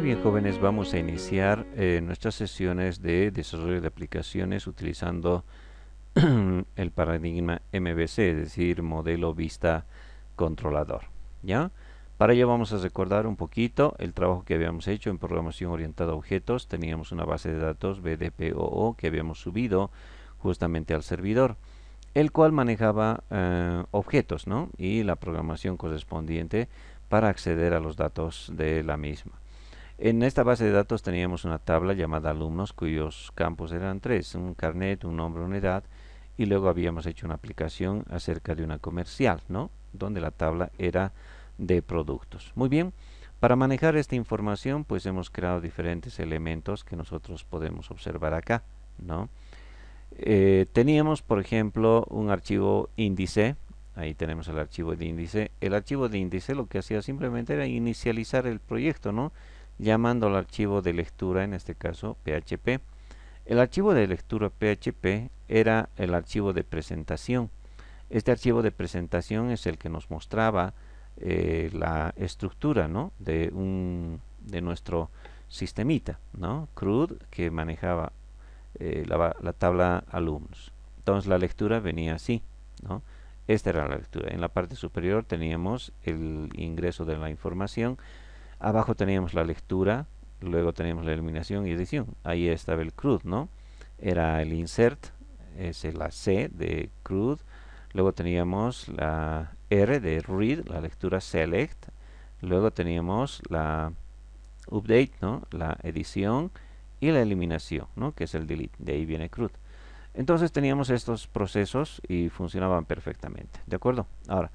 bien, jóvenes, vamos a iniciar nuestras sesiones de desarrollo de aplicaciones utilizando el paradigma MVC, es decir, modelo vista controlador. ¿Ya? Para ello vamos a recordar un poquito el trabajo que habíamos hecho en programación orientada a objetos. Teníamos una base de datos BDPOO que habíamos subido justamente al servidor, el cual manejaba objetos, ¿no? Y la programación correspondiente para acceder a los datos de la misma. En esta base de datos teníamos una tabla llamada alumnos, cuyos campos eran tres: un carnet, un nombre, una edad, y luego habíamos hecho una aplicación acerca de una comercial, ¿no? Donde la tabla era de productos. Muy bien, para manejar esta información, pues hemos creado diferentes elementos que nosotros podemos observar acá, ¿no? Teníamos, por ejemplo, un archivo índice. Ahí tenemos el archivo de índice. El archivo de índice lo que hacía simplemente era inicializar el proyecto, ¿no? Llamando al archivo de lectura, en este caso PHP. El archivo de lectura PHP era el archivo de presentación. Este archivo de presentación es el que nos mostraba la estructura, ¿no? de nuestro sistemita, ¿no? CRUD, que manejaba la tabla alumnos. Entonces la lectura venía así, ¿no? Esta era la lectura. En la parte superior teníamos el ingreso de la información. Abajo teníamos la lectura, luego teníamos la eliminación y edición. Ahí estaba el CRUD, ¿no? Era el insert, es la C de CRUD. Luego teníamos la R de read, la lectura select. Luego teníamos la update, ¿no? La edición y la eliminación, ¿no? Que es el delete. De ahí viene CRUD. Entonces teníamos estos procesos y funcionaban perfectamente. ¿De acuerdo? Ahora,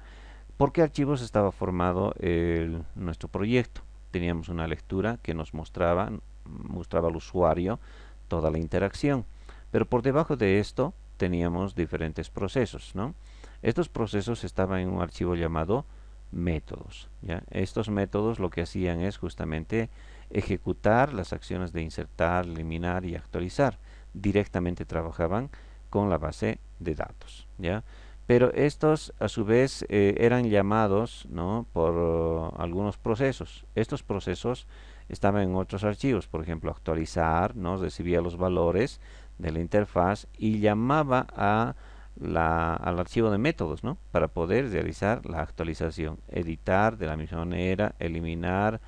¿por qué archivos estaba formado nuestro proyecto? Teníamos una lectura que nos mostraba al usuario toda la interacción. Pero por debajo de esto teníamos diferentes procesos, ¿no? Estos procesos estaban en un archivo llamado métodos, ¿ya? Estos métodos lo que hacían es justamente ejecutar las acciones de insertar, eliminar y actualizar. Directamente trabajaban con la base de datos, ¿ya? Pero estos a su vez eran llamados, ¿no? por algunos procesos. Estos procesos estaban en otros archivos, por ejemplo actualizar, ¿no? Recibía los valores de la interfaz y llamaba al archivo de métodos, ¿no? Para poder realizar la actualización, editar de la misma manera, eliminar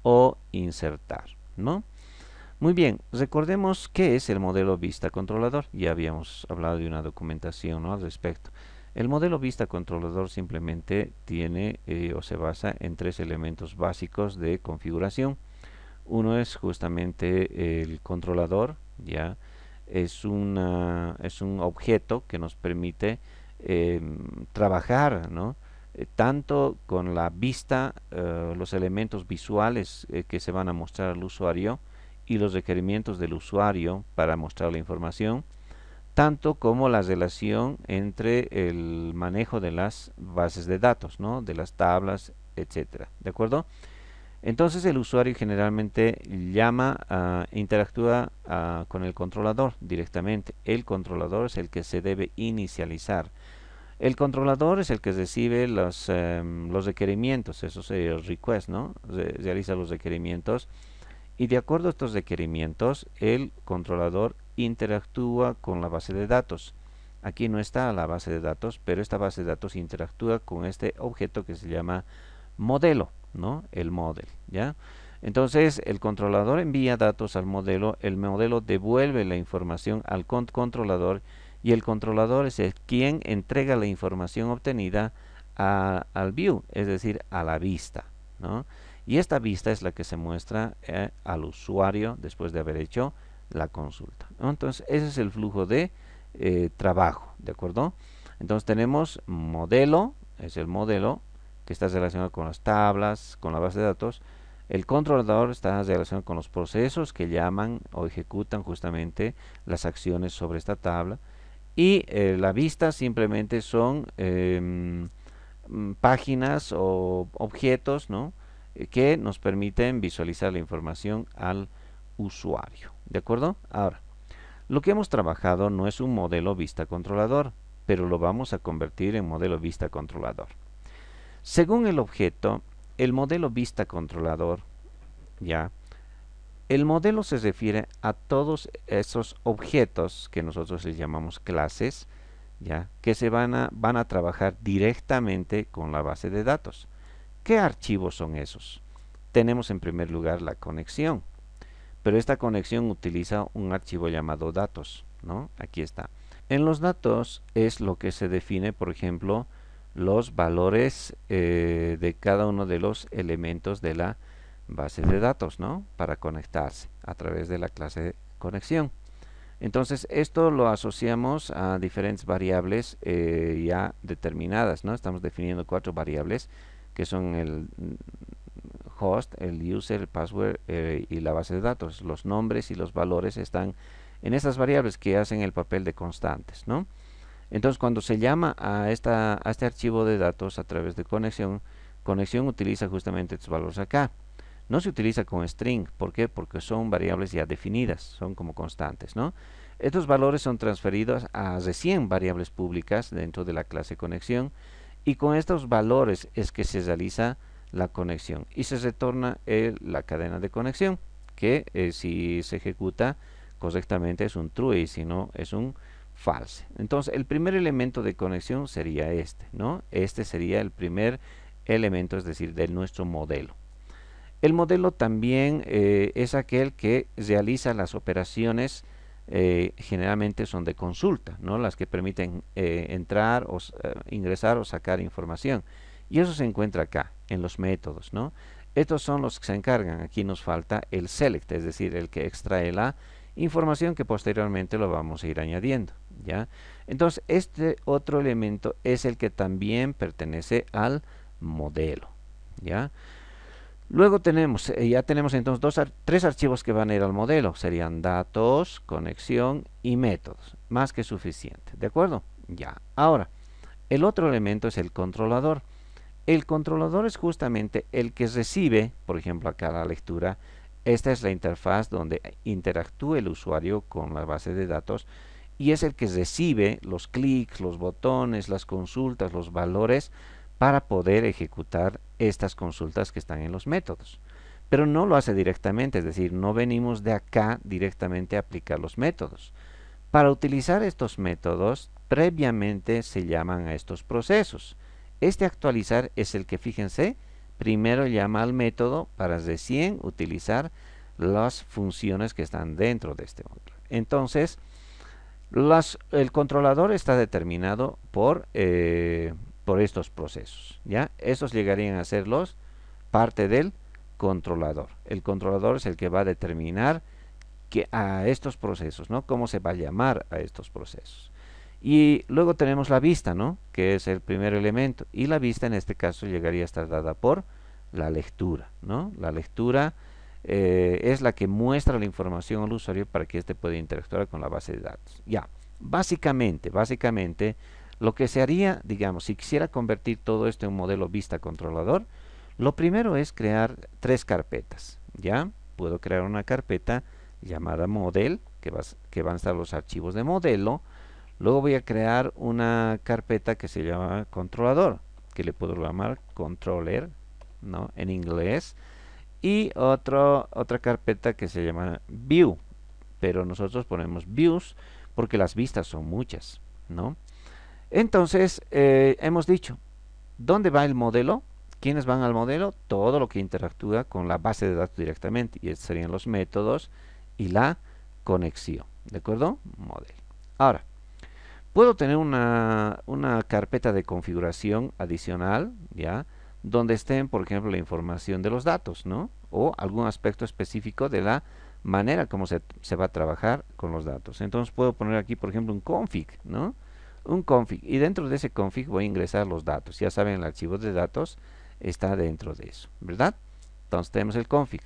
o insertar, ¿no? Muy bien, recordemos qué es el modelo vista controlador. Ya habíamos hablado de una documentación, ¿no? al respecto. El modelo vista controlador simplemente tiene o se basa en tres elementos básicos de configuración. Uno es justamente el controlador, ya es un objeto que nos permite trabajar, ¿no? Tanto con la vista, los elementos visuales que se van a mostrar al usuario y los requerimientos del usuario para mostrar la información, tanto como la relación entre el manejo de las bases de datos, ¿no? De las tablas, etcétera. ¿De acuerdo? Entonces el usuario generalmente llama, interactúa con el controlador directamente. El controlador es el que se debe inicializar. El controlador es el que recibe los requerimientos, eso sería el request, ¿no? Realiza los requerimientos y de acuerdo a estos requerimientos el controlador interactúa con la base de datos. Aquí no está la base de datos, pero esta base de datos interactúa con este objeto que se llama modelo, ¿no? El model, ¿ya? Entonces el controlador envía datos al modelo, el modelo devuelve la información al controlador y el controlador es quien entrega la información obtenida al view, es decir, a la vista, ¿no? Y esta vista es la que se muestra al usuario después de haber hecho la consulta, ¿no? Entonces ese es el flujo de trabajo, ¿de acuerdo? Entonces tenemos modelo, es el modelo que está relacionado con las tablas, con la base de datos. El controlador está relacionado con los procesos que llaman o ejecutan justamente las acciones sobre esta tabla. Y la vista simplemente son páginas o objetos, ¿no? Que nos permiten visualizar la información al usuario. ¿De acuerdo? Ahora, lo que hemos trabajado no es un modelo vista controlador, pero lo vamos a convertir en modelo vista controlador. Según el objeto, el modelo vista controlador ya El modelo se refiere a todos esos objetos que nosotros les llamamos clases, ¿ya? Que van a trabajar directamente con la base de datos. ¿Qué archivos son esos? Tenemos en primer lugar la conexión, pero esta conexión utiliza un archivo llamado datos, ¿no? Aquí está. En los datos es lo que se define, por ejemplo, los valores de cada uno de los elementos de la base de datos, ¿no? Para conectarse a través de la clase de conexión. Entonces, esto lo asociamos a diferentes variables ya determinadas, ¿no? Estamos definiendo 4 variables que son el host, el user, el password y la base de datos. Los nombres y los valores están en estas variables que hacen el papel de constantes, ¿no? Entonces, cuando se llama a este archivo de datos a través de conexión, conexión utiliza justamente estos valores acá. No se utiliza con string, ¿por qué? Porque son variables ya definidas, son como constantes, ¿no? Estos valores son transferidos a recién variables públicas dentro de la clase conexión y con estos valores es que se realiza la conexión y se retorna la cadena de conexión que si se ejecuta correctamente es un true y si no es un false. Entonces el primer elemento de conexión sería este, ¿no? Este sería el primer elemento, es decir, de nuestro modelo. El modelo también es aquel que realiza las operaciones, generalmente son de consulta, ¿no? Las que permiten entrar o ingresar o sacar información. Y eso se encuentra acá, en los métodos, ¿no? Estos son los que se encargan. Aquí nos falta el select, es decir, el que extrae la información que posteriormente lo vamos a ir añadiendo, ¿ya? Entonces, este otro elemento es el que también pertenece al modelo, ¿ya? Luego tenemos, ya tenemos entonces tres archivos que van a ir al modelo. Serían datos, conexión y métodos. Más que suficiente. ¿De acuerdo? Ya. Ahora, el otro elemento es el controlador. El controlador es justamente el que recibe, por ejemplo, acá la lectura. Esta es la interfaz donde interactúa el usuario con la base de datos y es el que recibe los clics, los botones, las consultas, los valores para poder ejecutar estas consultas que están en los métodos. Pero no lo hace directamente, es decir, no venimos de acá directamente a aplicar los métodos. Para utilizar estos métodos, previamente se llaman a estos procesos. Este actualizar es el que, fíjense, primero llama al método para recién utilizar las funciones que están dentro de este módulo. Entonces, el controlador está determinado por estos procesos, ¿ya? Estos llegarían a ser parte del controlador. El controlador es el que va a determinar a estos procesos, ¿no? Cómo se va a llamar a estos procesos. Y luego tenemos la vista, ¿no? Que es el primer elemento. Y la vista en este caso llegaría a estar dada por la lectura, ¿no? La lectura es la que muestra la información al usuario para que éste pueda interactuar con la base de datos. Ya, básicamente, lo que se haría, digamos, si quisiera convertir todo esto en un modelo vista controlador, lo primero es crear 3 carpetas, ¿ya? Puedo crear una carpeta llamada model, que van a estar los archivos de modelo. Luego voy a crear una carpeta que se llama controlador, que le puedo llamar controller, ¿no? En inglés. Y otra carpeta que se llama view, pero nosotros ponemos views porque las vistas son muchas, ¿no? Entonces, hemos dicho, ¿dónde va el modelo? ¿Quiénes van al modelo? Todo lo que interactúa con la base de datos directamente, y estos serían los métodos y la conexión, ¿de acuerdo? Model. Ahora, puedo tener una carpeta de configuración adicional, ¿ya? Donde estén, por ejemplo, la información de los datos, ¿no? O algún aspecto específico de la manera como se va a trabajar con los datos. Entonces puedo poner aquí, por ejemplo, un config, ¿no? Un config, y dentro de ese config voy a ingresar los datos. Ya saben, el archivo de datos está dentro de eso, ¿verdad? Entonces tenemos el config.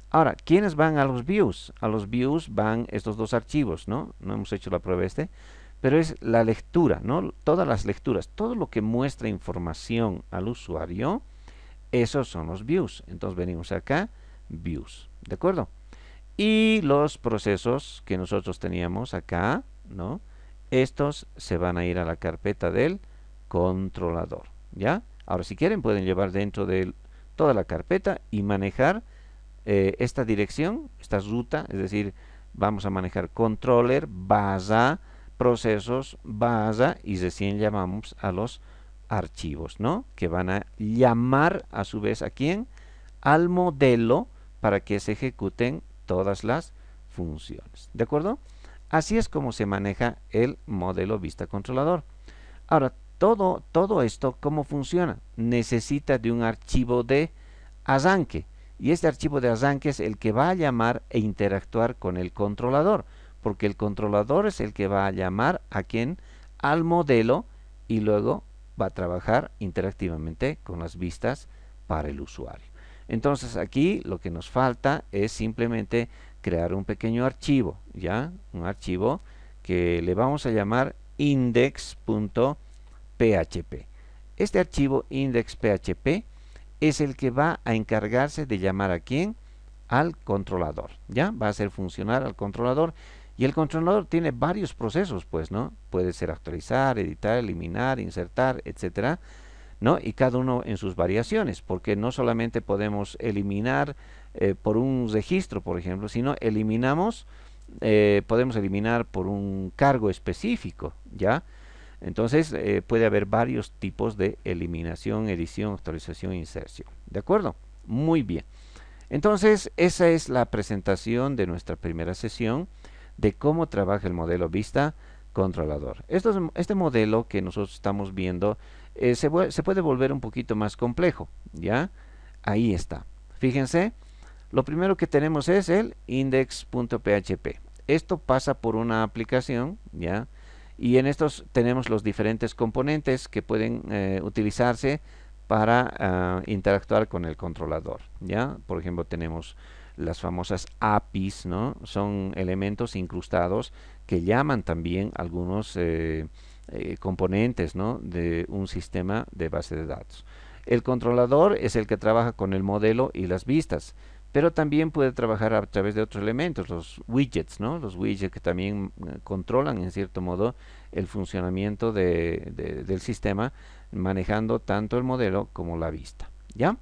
Ahora, ¿quiénes van a los views? A los views van estos dos archivos, ¿no? No hemos hecho la prueba pero es la lectura, ¿no? Todas las lecturas, todo lo que muestra información al usuario, esos son los views. Entonces venimos acá, views, ¿de acuerdo? Y los procesos que nosotros teníamos acá, ¿no? Estos se van a ir a la carpeta del controlador, ¿ya? Ahora, si quieren, pueden llevar dentro de toda la carpeta y manejar esta dirección, esta ruta, es decir, vamos a manejar controller, basa, procesos, basa, y recién llamamos a los archivos, ¿no? Que van a llamar a su vez a quién, al modelo, para que se ejecuten todas las funciones, ¿de acuerdo? Así es como se maneja el modelo vista controlador. Ahora, todo esto, ¿cómo funciona? Necesita de un archivo de arranque, y este archivo de arranque es el que va a llamar e interactuar con el controlador, porque el controlador es el que va a llamar a quién, al modelo, y luego va a trabajar interactivamente con las vistas para el usuario. Entonces aquí lo que nos falta es simplemente crear un pequeño archivo, ¿ya? Un archivo que le vamos a llamar index.php. Este archivo index.php es el que va a encargarse de llamar a quién, al controlador, ¿ya? Va a hacer funcionar al controlador, y el controlador tiene varios procesos, pues, ¿no? Puede ser actualizar, editar, eliminar, insertar, etcétera, ¿no? Y cada uno en sus variaciones, porque no solamente podemos eliminar por un registro, por ejemplo, sino podemos eliminar por un cargo específico, ¿ya? Entonces puede haber varios tipos de eliminación, edición, actualización e inserción. ¿De acuerdo? Muy bien. Entonces esa es la presentación de nuestra primera sesión de cómo trabaja el modelo vista controlador. Este modelo que nosotros estamos viendo se puede volver un poquito más complejo, ¿ya? Ahí está. Fíjense, lo primero que tenemos es el index.php. Esto pasa por una aplicación, ¿ya? Y en estos tenemos los diferentes componentes que pueden utilizarse para interactuar con el controlador, ¿ya? Por ejemplo, tenemos las famosas APIs, ¿no? Son elementos incrustados que llaman también algunos componentes, ¿no? De un sistema de base de datos. El controlador es el que trabaja con el modelo y las vistas, pero también puede trabajar a través de otros elementos, los widgets, ¿no? Los widgets que también controlan en cierto modo el funcionamiento del sistema, manejando tanto el modelo como la vista, ¿ya?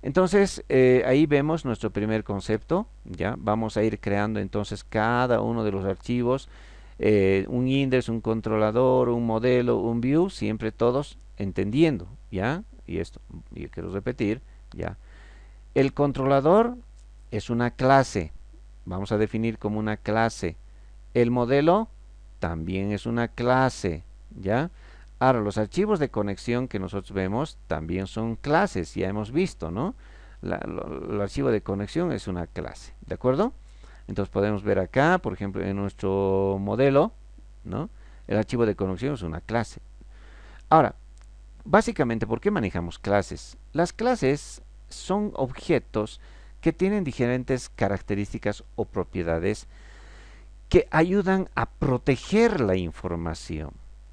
Entonces ahí vemos nuestro primer concepto, ¿ya? Vamos a ir creando entonces cada uno de los archivos, un index, un controlador, un modelo, un view, siempre todos entendiendo, ¿ya? Y esto, yo quiero repetir, ¿ya? El controlador es una clase, vamos a definir como una clase. El modelo también es una clase, ¿ya? Ahora, los archivos de conexión que nosotros vemos también son clases, ya hemos visto, ¿no? El archivo de conexión es una clase, ¿de acuerdo? Entonces podemos ver acá, por ejemplo, en nuestro modelo, ¿no? El archivo de conexión es una clase. Ahora, básicamente, ¿por qué manejamos clases? Las clases son objetos que tienen diferentes características o propiedades que ayudan a proteger la información.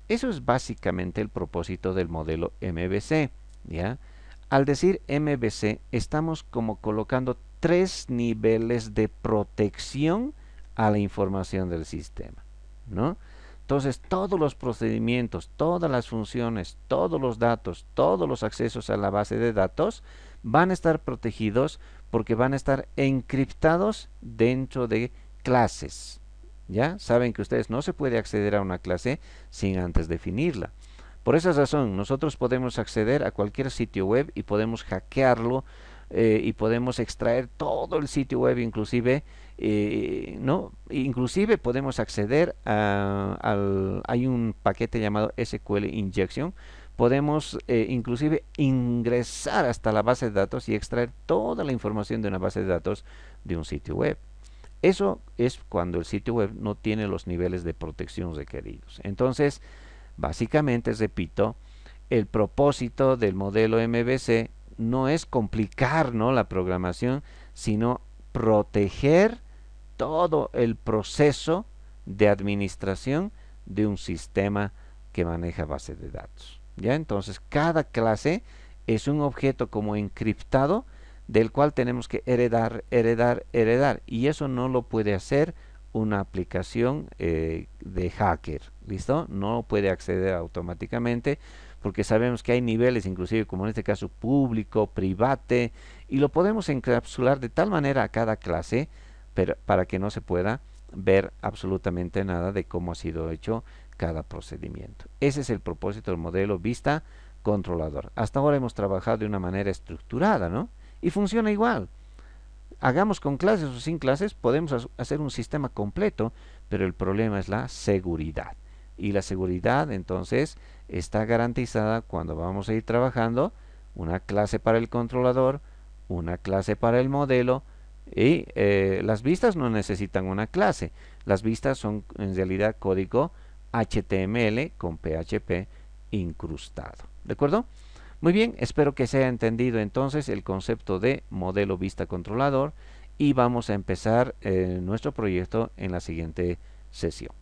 Eso es básicamente el propósito del modelo MVC, ¿ya? Al decir MVC, estamos como colocando 3 niveles de protección a la información del sistema, ¿no? Entonces, todos los procedimientos, todas las funciones, todos los datos, todos los accesos a la base de datos van a estar protegidos porque van a estar encriptados dentro de clases. ¿Ya? Saben que ustedes no se puede acceder a una clase sin antes definirla. Por esa razón, nosotros podemos acceder a cualquier sitio web y podemos hackearlo y podemos extraer todo el sitio web, inclusive, ¿no? Inclusive podemos acceder hay un paquete llamado SQL Injection. Podemos inclusive ingresar hasta la base de datos y extraer toda la información de una base de datos de un sitio web. Eso es cuando el sitio web no tiene los niveles de protección requeridos. Entonces, básicamente, repito, el propósito del modelo MVC no es complicar, ¿no?, la programación, sino proteger todo el proceso de administración de un sistema que maneja base de datos. ¿Ya? Entonces, cada clase es un objeto como encriptado del cual tenemos que heredar, y eso no lo puede hacer una aplicación de hacker, ¿listo? No puede acceder automáticamente porque sabemos que hay niveles, inclusive como en este caso público, private, y lo podemos encapsular de tal manera a cada clase para que no se pueda ver absolutamente nada de cómo ha sido hecho cada procedimiento. Ese es el propósito del modelo vista controlador. Hasta ahora hemos trabajado de una manera estructurada, ¿no? Y funciona igual. Hagamos con clases o sin clases, podemos hacer un sistema completo, pero el problema es la seguridad. Y la seguridad entonces está garantizada cuando vamos a ir trabajando una clase para el controlador, una clase para el modelo, y las vistas no necesitan una clase. Las vistas son en realidad código HTML con PHP incrustado. ¿De acuerdo? Muy bien, espero que se haya entendido entonces el concepto de modelo vista controlador y vamos a empezar nuestro proyecto en la siguiente sesión.